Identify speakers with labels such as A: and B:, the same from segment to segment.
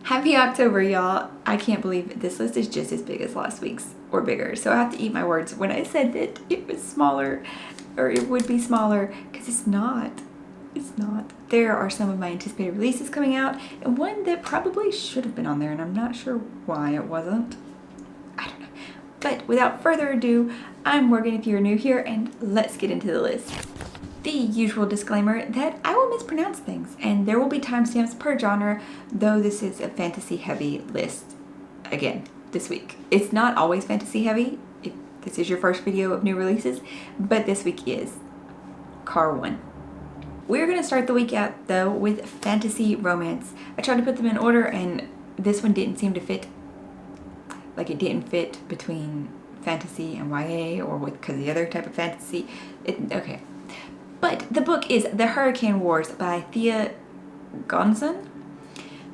A: Happy October, y'all. I can't believe this list is just as big as last week's or bigger. So I have to eat my words when I said that it was smaller or it would be smaller because it's not. It's not. There are some of my anticipated releases coming out and one that probably should have been on there and I'm not sure why it wasn't. I don't know. But without further ado, I'm Morgan if you're new here and let's get into the list. The usual disclaimer that I will mispronounce things and there will be timestamps per genre, though this is a fantasy heavy list again this week. It's not always fantasy heavy if this is your first video of new releases, but this week is Car 1. We're going to start the week out though with fantasy romance. I tried to put them in order and this one didn't seem to fit. Like it didn't fit between fantasy and YA or with because the other type of fantasy. Okay. But the book is The Hurricane Wars by Thea Gonson.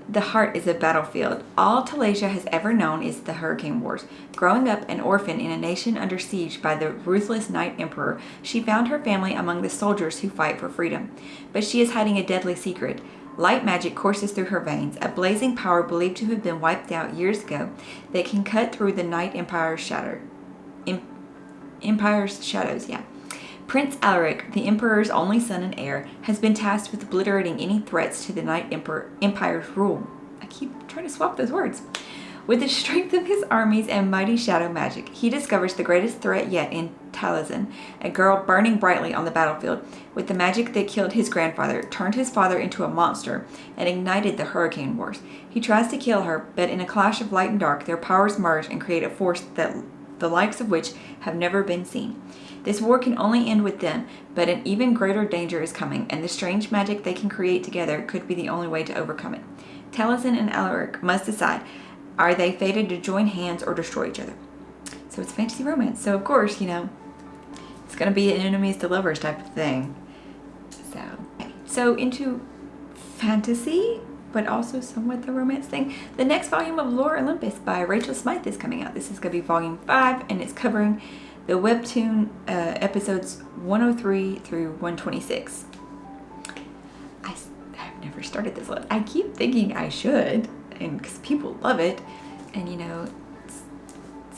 A: The heart is a battlefield. All Talasia has ever known is the Hurricane Wars. Growing up an orphan in a nation under siege by the ruthless Night Emperor, she found her family among the soldiers who fight for freedom. But she is hiding a deadly secret. Light magic courses through her veins, a blazing power believed to have been wiped out years ago that can cut through the Night Empire's shadows. Prince Alaric, the Emperor's only son and heir, has been tasked with obliterating any threats to the Night Empire's rule. I keep trying to swap those words. With the strength of his armies and mighty shadow magic, he discovers the greatest threat yet in Taliesin, a girl burning brightly on the battlefield. With the magic that killed his grandfather, turned his father into a monster, and ignited the Hurricane Wars. He tries to kill her, but in a clash of light and dark, their powers merge and create a force that the likes of which have never been seen. This war can only end with them, but an even greater danger is coming, and the strange magic they can create together could be the only way to overcome it. Taliesin and Alaric must decide, are they fated to join hands or destroy each other? So it's fantasy romance, so of course, it's going to be an enemies to lovers type of thing. So into fantasy, but also somewhat the romance thing. The next volume of Lore Olympus by Rachel Smythe is coming out. This is going to be volume 5, and it's covering the webtoon episodes 103 through 126. I've never started this one. I keep thinking I should, and because people love it, and it's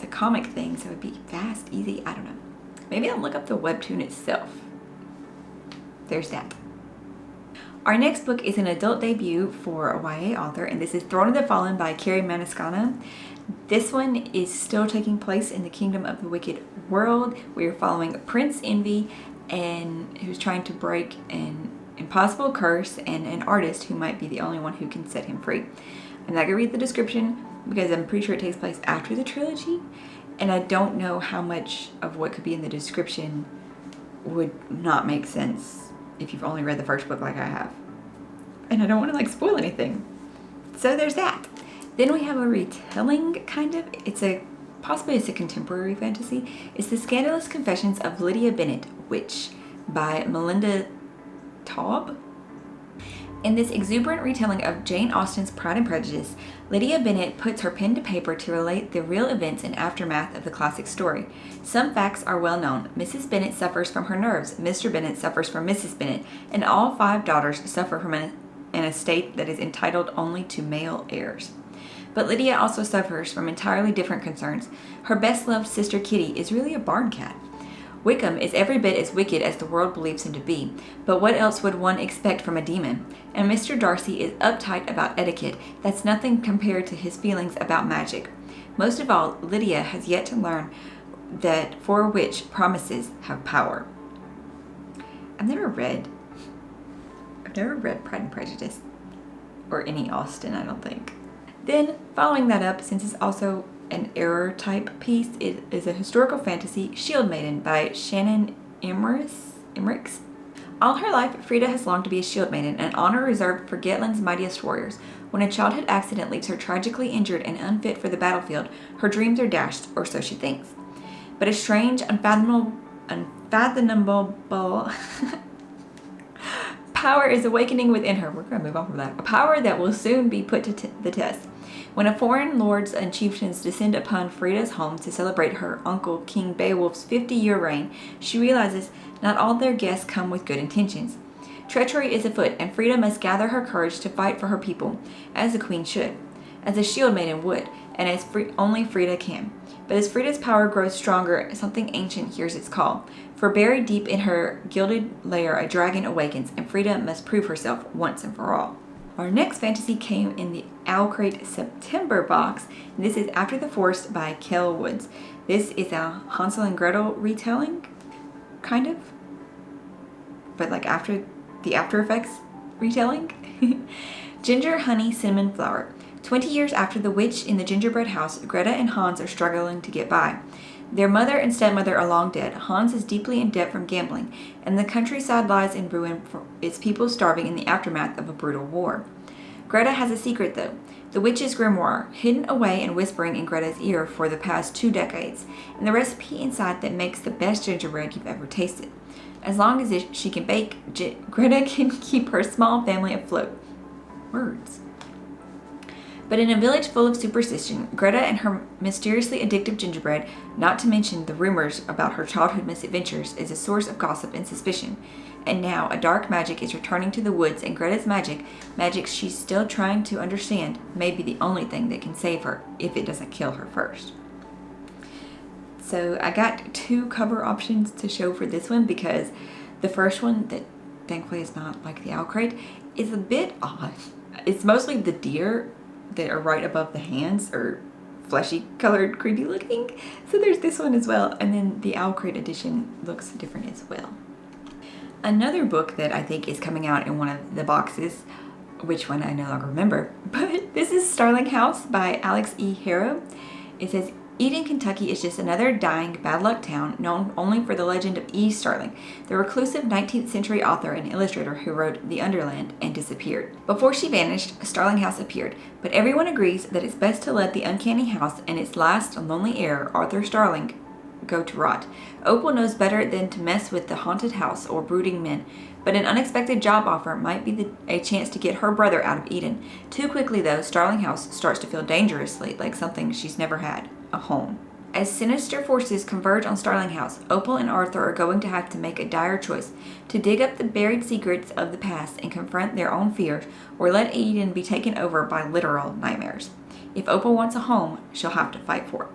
A: a comic thing, so it'd be fast, easy. I don't know. Maybe I'll look up the webtoon itself. There's that. Our next book is an adult debut for a YA author, and this is Throne of the Fallen by Carrie Maniscalco. This one is still taking place in the Kingdom of the Wicked world. We are following Prince Envy, and who's trying to break an impossible curse, and an artist who might be the only one who can set him free. I'm not going to read the description because I'm pretty sure it takes place after the trilogy, and I don't know how much of what could be in the description would not make sense if you've only read the first book like I have. And I don't want to spoil anything. So there's that. Then we have a retelling, kind of. Possibly it's a contemporary fantasy. It's The Scandalous Confessions of Lydia Bennet, Witch, by Melinda Taub. In this exuberant retelling of Jane Austen's Pride and Prejudice, Lydia Bennet puts her pen to paper to relate the real events and aftermath of the classic story. Some facts are well known. Mrs. Bennet suffers from her nerves, Mr. Bennet suffers from Mrs. Bennet, and all 5 daughters suffer from an estate that is entitled only to male heirs. But Lydia also suffers from entirely different concerns. Her best-loved sister Kitty is really a barn cat. Wickham is every bit as wicked as the world believes him to be, but what else would one expect from a demon? And Mr. Darcy is uptight about etiquette. That's nothing compared to his feelings about magic. Most of all, Lydia has yet to learn that for a witch, promises have power. I've never read Pride and Prejudice, or any Austen, I don't think. Then, following that up, since it's also an error type piece, it is a historical fantasy, Shield Maiden by Shannon Emmerichs. All her life, Frida has longed to be a shield maiden, an honor reserved for Gatlin's mightiest warriors. When a childhood accident leaves her tragically injured and unfit for the battlefield, her dreams are dashed, or so she thinks. But a strange, unfathomable power is awakening within her. We're going to move on from that. A power that will soon be put to the test. When a foreign lords and chieftains descend upon Frida's home to celebrate her uncle King Beowulf's 50-year reign, she realizes not all their guests come with good intentions. Treachery is afoot, and Frida must gather her courage to fight for her people, as the queen should. as a shield made in wood, and as only Frida can. But as Frida's power grows stronger, something ancient hears its call. For buried deep in her gilded lair, a dragon awakens, and Frida must prove herself once and for all. Our next fantasy came in the Owl Crate September box, and this is After the Forest by Kel Woods. This is a Hansel and Gretel retelling, kind of, but like after the After Effects retelling. Ginger, honey, cinnamon, flour. 20 years after the witch in the gingerbread house, Greta and Hans are struggling to get by. Their mother and stepmother are long dead. Hans is deeply in debt from gambling, and the countryside lies in ruin for its people starving in the aftermath of a brutal war. Greta has a secret, though. The witch's grimoire, hidden away and whispering in Greta's ear for the past 2 decades, and the recipe inside that makes the best gingerbread you've ever tasted. As long as she can bake, Greta can keep her small family afloat. Words. But in a village full of superstition, Greta and her mysteriously addictive gingerbread, not to mention the rumors about her childhood misadventures, is a source of gossip and suspicion. And now a dark magic is returning to the woods, and Greta's magic she's still trying to understand, may be the only thing that can save her, if it doesn't kill her first. So I got 2 cover options to show for this one, because the first one, that thankfully is not like the Owl Crate, is a bit odd. It's mostly the deer that are right above the hands are fleshy colored, creepy looking. So there's this one as well. And then the Owl Crate edition looks different as well. Another book that I think is coming out in one of the boxes, which one I no longer remember, but this is Starling House by Alex E. Harrow. It says, Eden, Kentucky is just another dying bad luck town known only for the legend of E. Starling, the reclusive 19th century author and illustrator who wrote The Underland and disappeared. Before she vanished, Starling House appeared, but everyone agrees that it's best to let the uncanny house and its last lonely heir, Arthur Starling, go to rot. Opal knows better than to mess with the haunted house or brooding men, but an unexpected job offer might be a chance to get her brother out of Eden. Too quickly, though, Starling House starts to feel dangerously like something she's never had. A home. As sinister forces converge on Starling House, Opal and Arthur are going to have to make a dire choice: to dig up the buried secrets of the past and confront their own fears, or let Eden be taken over by literal nightmares. If Opal wants a home, she'll have to fight for it.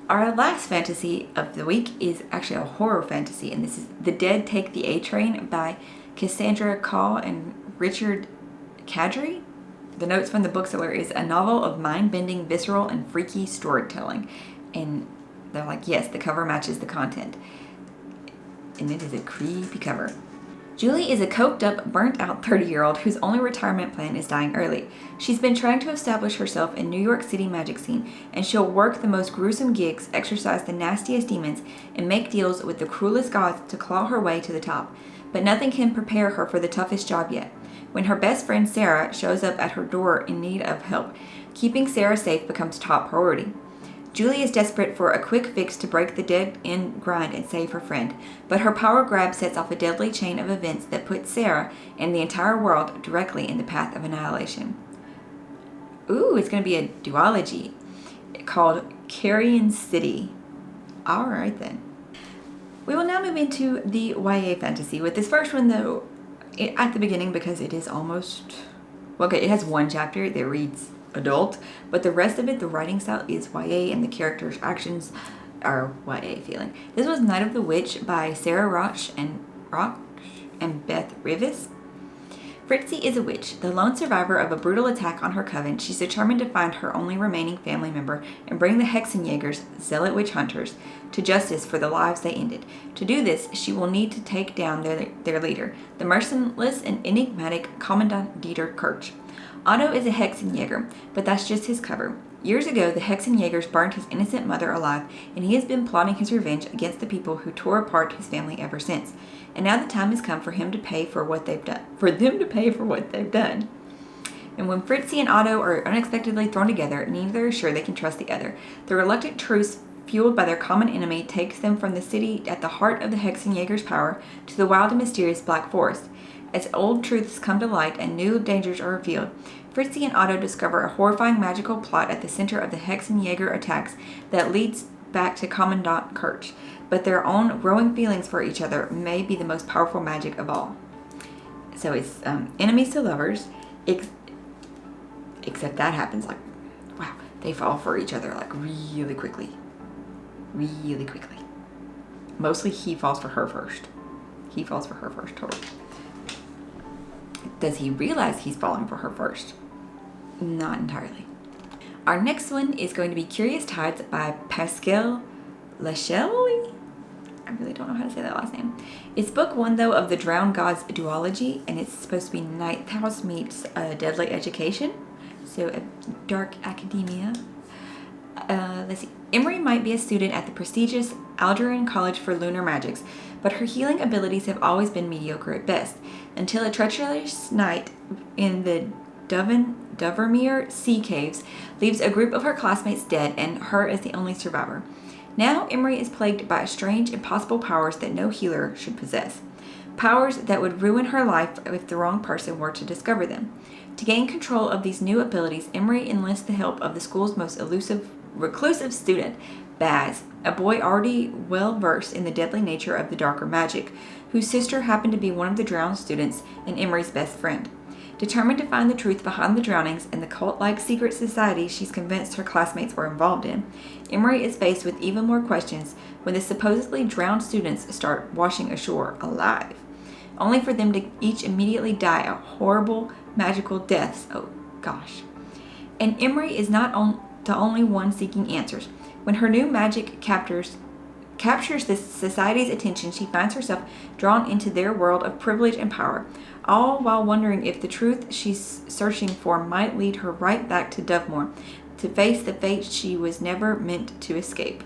A: Our last fantasy of the week is actually a horror fantasy, and this is The Dead Take the A Train by Cassandra Caw and Richard Kadri. The notes from the bookseller is a novel of mind-bending, visceral, and freaky storytelling. And they're like, yes, the cover matches the content. And it is a creepy cover. Julie is a coked-up, burnt-out 30-year-old whose only retirement plan is dying early. She's been trying to establish herself in New York City magic scene, and she'll work the most gruesome gigs, exorcise the nastiest demons, and make deals with the cruelest gods to claw her way to the top. But nothing can prepare her for the toughest job yet. When her best friend Sarah shows up at her door in need of help, keeping Sarah safe becomes top priority. Julie is desperate for a quick fix to break the dead-end grind and save her friend, but her power grab sets off a deadly chain of events that puts Sarah and the entire world directly in the path of annihilation. Ooh, it's going to be a duology called Carrion City. All right then. We will now move into the YA fantasy with this first one, though, at the beginning, because it is almost, well, okay, it has 1 chapter that reads adult, but the rest of it, the writing style is YA and the characters' actions are YA feeling. This was Night of the Witch by Sarah Roch and Beth Rivas. Fritzy is a witch, the lone survivor of a brutal attack on her coven. She's determined to find her only remaining family member and bring the Hexenjägers, zealot witch hunters, to justice for the lives they ended. To do this, she will need to take down their leader, the merciless and enigmatic Commandant Dieter Kirch. Otto is a Hexenjäger, but that's just his cover. Years ago, the Hexenjägers burned his innocent mother alive, and he has been plotting his revenge against the people who tore apart his family ever since. And now the time has come for him to pay for what they've done. And when Fritzy and Otto are unexpectedly thrown together, neither is sure they can trust the other. The reluctant truce, fueled by their common enemy, takes them from the city at the heart of the Hexenjäger's power to the wild and mysterious Black Forest. As old truths come to light and new dangers are revealed, Fritzy and Otto discover a horrifying magical plot at the center of the Hexenjäger attacks that leads back to Commandant Kirch. But their own growing feelings for each other may be the most powerful magic of all. So it's enemies to lovers, Except that happens like, wow, they fall for each other like really quickly. Really quickly. Mostly he falls for her first. He falls for her first, totally. Does he realize he's falling for her first? Not entirely. Our next one is going to be Curious Tides by Pascal Lachelle. I really don't know how to say that last name. It's book one, though, of the Drowned Gods duology, and it's supposed to be Ninth House meets Deadly Education. So, a dark academia. Let's see. Emery might be a student at the prestigious Algerine College for Lunar Magics, but her healing abilities have always been mediocre at best, until a treacherous night in the Dovermere Sea Caves leaves a group of her classmates dead and her as the only survivor. Now, Emery is plagued by strange, impossible powers that no healer should possess. Powers that would ruin her life if the wrong person were to discover them. To gain control of these new abilities, Emery enlists the help of the school's most reclusive student, Baz, a boy already well versed in the deadly nature of the darker magic, whose sister happened to be one of the drowned students and Emery's best friend. Determined to find the truth behind the drownings and the cult-like secret society she's convinced her classmates were involved in, Emery is faced with even more questions when the supposedly drowned students start washing ashore alive, only for them to each immediately die a horrible magical deaths. Oh gosh. And Emery is not the only one seeking answers. When her new magic captures this society's attention, she finds herself drawn into their world of privilege and power, all while wondering if the truth she's searching for might lead her right back to Dovemore, to face the fate she was never meant to escape.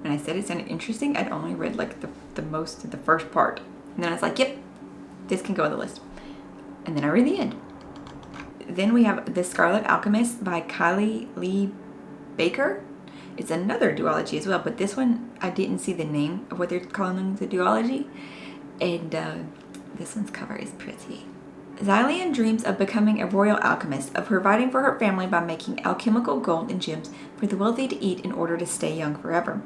A: When I said it sounded interesting, I'd only read like the most of the first part. And then I was like, yep, this can go on the list. And then I read the end. Then we have The Scarlet Alchemist by Kylie Lee Baker. It's another duology as well, but this one, I didn't see the name of what they're calling the duology. And this one's cover is pretty. Xylian dreams of becoming a royal alchemist, of providing for her family by making alchemical gold and gems for the wealthy to eat in order to stay young forever.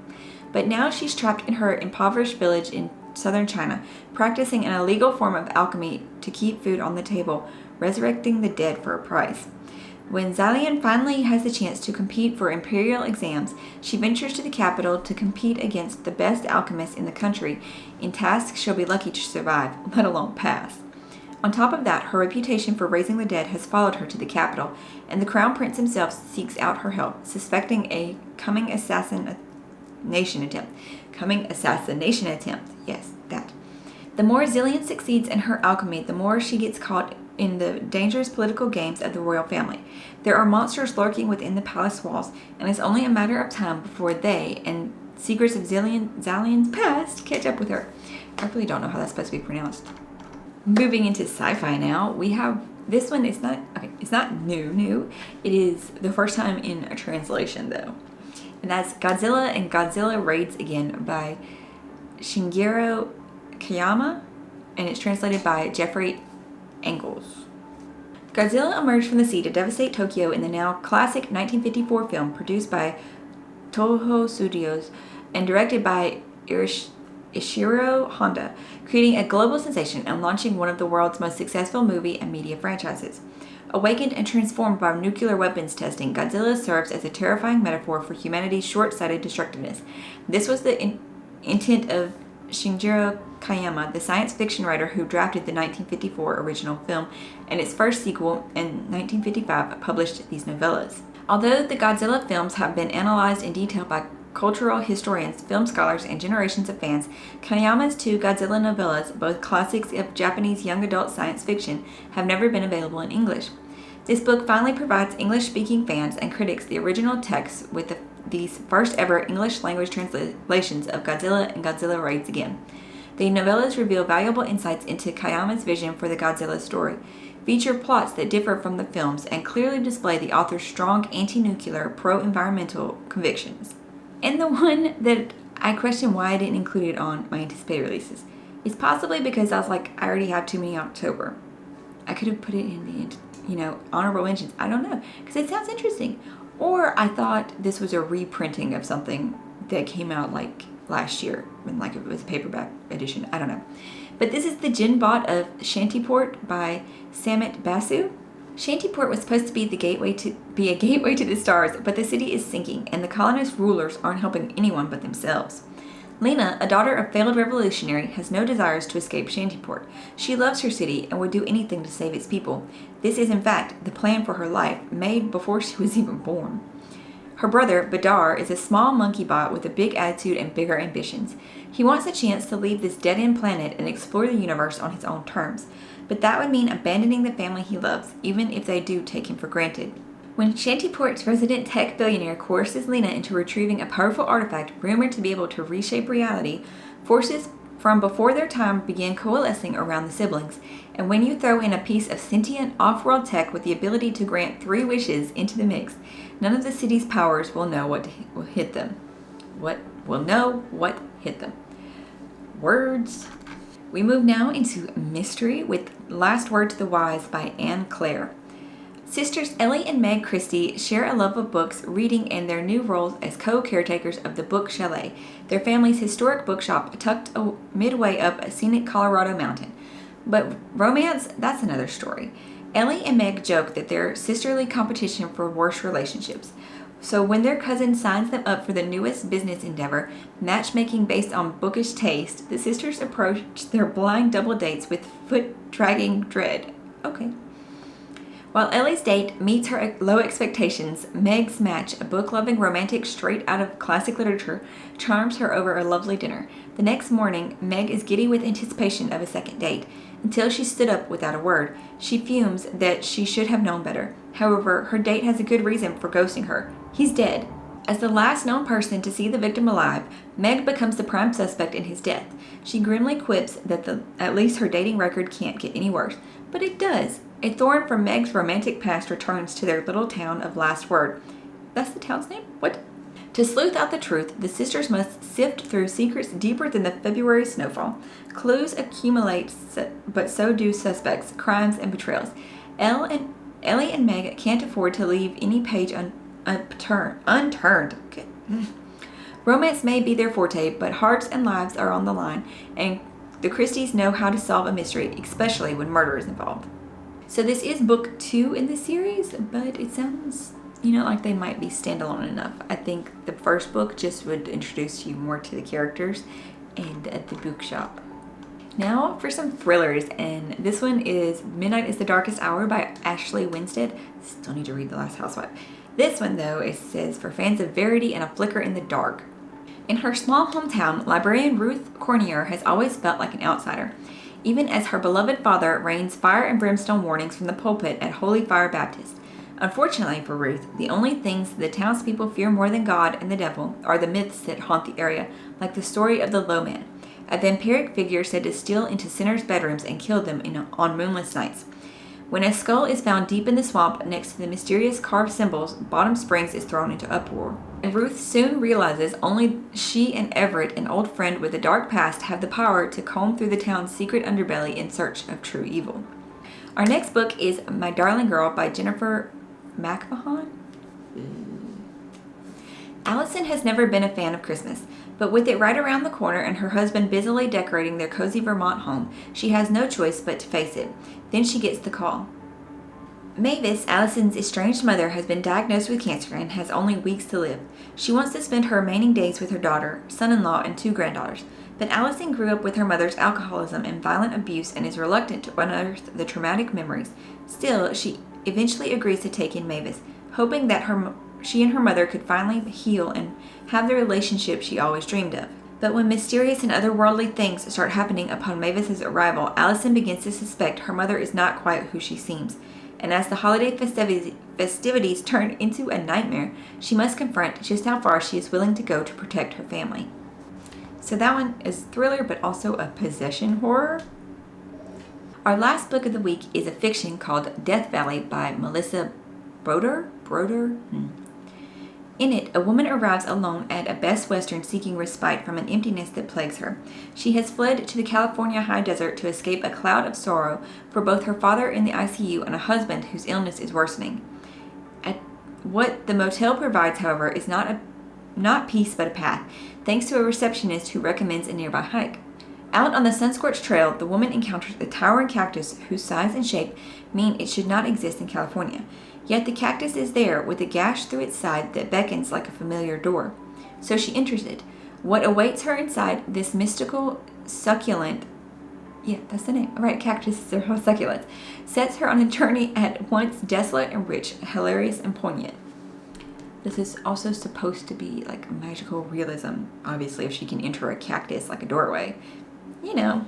A: But now she's trapped in her impoverished village in southern China, practicing an illegal form of alchemy to keep food on the table, resurrecting the dead for a price. When Xylian finally has the chance to compete for imperial exams, she ventures to the capital to compete against the best alchemists in the country in tasks she'll be lucky to survive, let alone pass. On top of that, her reputation for raising the dead has followed her to the capital, and the crown prince himself seeks out her help, suspecting a coming assassination attempt. Yes, that. The more Xylian succeeds in her alchemy, the more she gets caught in the dangerous political games of the royal family. There are monsters lurking within the palace walls, and it's only a matter of time before they and secrets of Xylian's past catch up with her. I really don't know how that's supposed to be pronounced. Moving into sci-fi now, we have this one. It's not new. It is the first time in a translation though, and that's Godzilla and Godzilla Raids Again by Shigeru Kayama, and it's translated by Jeffrey Angles. Godzilla emerged from the sea to devastate Tokyo in the now classic 1954 film produced by Toho Studios and directed by Ishiro Honda, creating a global sensation and launching one of the world's most successful movie and media franchises. Awakened and transformed by nuclear weapons testing, Godzilla serves as a terrifying metaphor for humanity's short-sighted destructiveness. This was the intent of Shigeru Kayama, the science fiction writer who drafted the 1954 original film, and its first sequel in 1955 published these novellas. Although the Godzilla films have been analyzed in detail by cultural historians, film scholars, and generations of fans, Kayama's two Godzilla novellas, both classics of Japanese young adult science fiction, have never been available in English. This book finally provides English-speaking fans and critics the original text with these first-ever English-language translations of Godzilla and Godzilla Raids Again. The novellas reveal valuable insights into Kayama's vision for the Godzilla story, feature plots that differ from the films, and clearly display the author's strong anti-nuclear, pro-environmental convictions. And the one that I question why I didn't include it on my anticipated releases is possibly because I was like, I already have too many October. I could have put it in the, honorable mentions. I don't know, because it sounds interesting. Or I thought this was a reprinting of something that came out like last year, when like it was a paperback edition. I don't know. But this is The Djinn Bot of Shantiport by Samit Basu. Shantyport was supposed to be a gateway to the stars, but the city is sinking, and the colonist rulers aren't helping anyone but themselves. Lena, a daughter of failed revolutionary, has no desires to escape Shantyport. She loves her city and would do anything to save its people. This is, in fact, the plan for her life, made before she was even born. Her brother, Badar, is a small monkey bot with a big attitude and bigger ambitions. He wants a chance to leave this dead-end planet and explore the universe on his own terms. But that would mean abandoning the family he loves, even if they do take him for granted. When Shantyport's resident tech billionaire coerces Lena into retrieving a powerful artifact rumored to be able to reshape reality, forces from before their time begin coalescing around the siblings. And when you throw in a piece of sentient off-world tech with the ability to grant 3 wishes into the mix, none of the city's powers will know what will hit them. What hit them? Words. We move now into mystery with Last Word to the Wise by Anne Clare. Sisters Ellie and Meg Christie share a love of books, reading, and their new roles as co-caretakers of the Book Chalet, their family's historic bookshop tucked midway up a scenic Colorado mountain. But romance, that's another story. Ellie and Meg joke that they're sisterly competition for worse relationships. So when their cousin signs them up for the newest business endeavor, matchmaking based on bookish taste, the sisters approach their blind double dates with foot-dragging dread. Okay. While Ellie's date meets her low expectations, Meg's match, a book-loving romantic straight out of classic literature, charms her over a lovely dinner. The next morning, Meg is giddy with anticipation of a second date, until she stood up without a word. She fumes that she should have known better. However, her date has a good reason for ghosting her. He's dead. As the last known person to see the victim alive, Meg becomes the prime suspect in his death. She grimly quips that at least her dating record can't get any worse. But it does. A thorn from Meg's romantic past returns to their little town of Last Word. That's the town's name? What? To sleuth out the truth, the sisters must sift through secrets deeper than the February snowfall. Clues accumulate, but so do suspects, crimes, and betrayals. Ellie and Meg can't afford to leave any page unturned. Okay. Romance may be their forte, but hearts and lives are on the line, and the Christies know how to solve a mystery, especially when murder is involved. So this is book 2 in the series, but it sounds, like they might be standalone enough. I think the first book just would introduce you more to the characters and at the bookshop. Now for some thrillers, and this one is Midnight is the Darkest Hour by Ashley Winstead. Still need to read The Last Housewife. This one, though, it says for fans of verity and a flicker in the dark. In her small hometown, librarian Ruth Cornier has always felt like an outsider, even as her beloved father rains fire and brimstone warnings from the pulpit at Holy Fire Baptist. Unfortunately for Ruth, the only things the townspeople fear more than God and the devil are the myths that haunt the area, like the story of the Low Man, a vampiric figure said to steal into sinners' bedrooms and kill them on moonless nights. When a skull is found deep in the swamp next to the mysterious carved symbols, Bottom Springs is thrown into uproar. And Ruth soon realizes only she and Everett, an old friend with a dark past, have the power to comb through the town's secret underbelly in search of true evil. Our next book is My Darling Girl by Jennifer McMahon. Allison has never been a fan of Christmas, but with it right around the corner and her husband busily decorating their cozy Vermont home, she has no choice but to face it. Then she gets the call. Mavis, Allison's estranged mother, has been diagnosed with cancer and has only weeks to live. She wants to spend her remaining days with her daughter, son-in-law, and 2 granddaughters. But Allison grew up with her mother's alcoholism and violent abuse and is reluctant to unearth the traumatic memories. Still, she eventually agrees to take in Mavis, hoping that she and her mother could finally heal and have the relationship she always dreamed of. But when mysterious and otherworldly things start happening upon Mavis's arrival, Allison begins to suspect her mother is not quite who she seems. And as the holiday festivities turn into a nightmare, she must confront just how far she is willing to go to protect her family. So that one is thriller, but also a possession horror. Our last book of the week is a fiction called Death Valley by Melissa Broder? In it, a woman arrives alone at a Best Western seeking respite from an emptiness that plagues her. She has fled to the California high desert to escape a cloud of sorrow for both her father in the ICU and a husband whose illness is worsening. What the motel provides, however, is not peace but a path, thanks to a receptionist who recommends a nearby hike. Out on the sun-scorched trail, the woman encounters a towering cactus whose size and shape mean it should not exist in California. Yet the cactus is there with a gash through its side that beckons like a familiar door. So she enters it. What awaits her inside this mystical succulent, yeah, that's the name. All right, cactuses are succulents, sets her on a journey at once desolate and rich, hilarious and poignant. This is also supposed to be like magical realism. Obviously, if she can enter a cactus like a doorway, you know.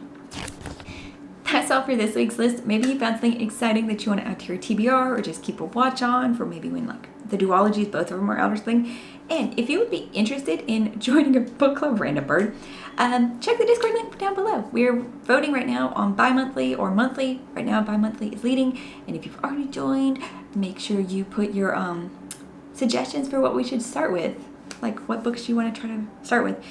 A: That's all for this week's list. Maybe you found something exciting that you want to add to your TBR or just keep a watch on for maybe when like the duologies, both of them are out or something. And if you would be interested in joining a book club, random bird, check the Discord link down below. We're voting right now on bi-monthly or monthly. Right now, bi-monthly is leading. And if you've already joined, make sure you put your suggestions for what we should start with. Like what books you want to try to start with.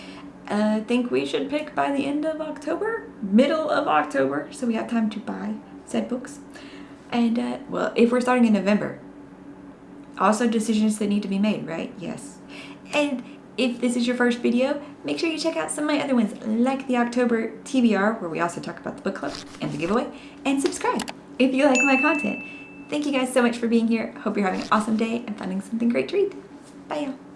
A: I think we should pick by the end of October, middle of October, so we have time to buy said books. And, well, if we're starting in November, also decisions that need to be made, right? Yes. And if this is your first video, make sure you check out some of my other ones, like the October TBR, where we also talk about the book club and the giveaway, and subscribe if you like my content. Thank you guys so much for being here. Hope you're having an awesome day and finding something great to read. Bye, y'all.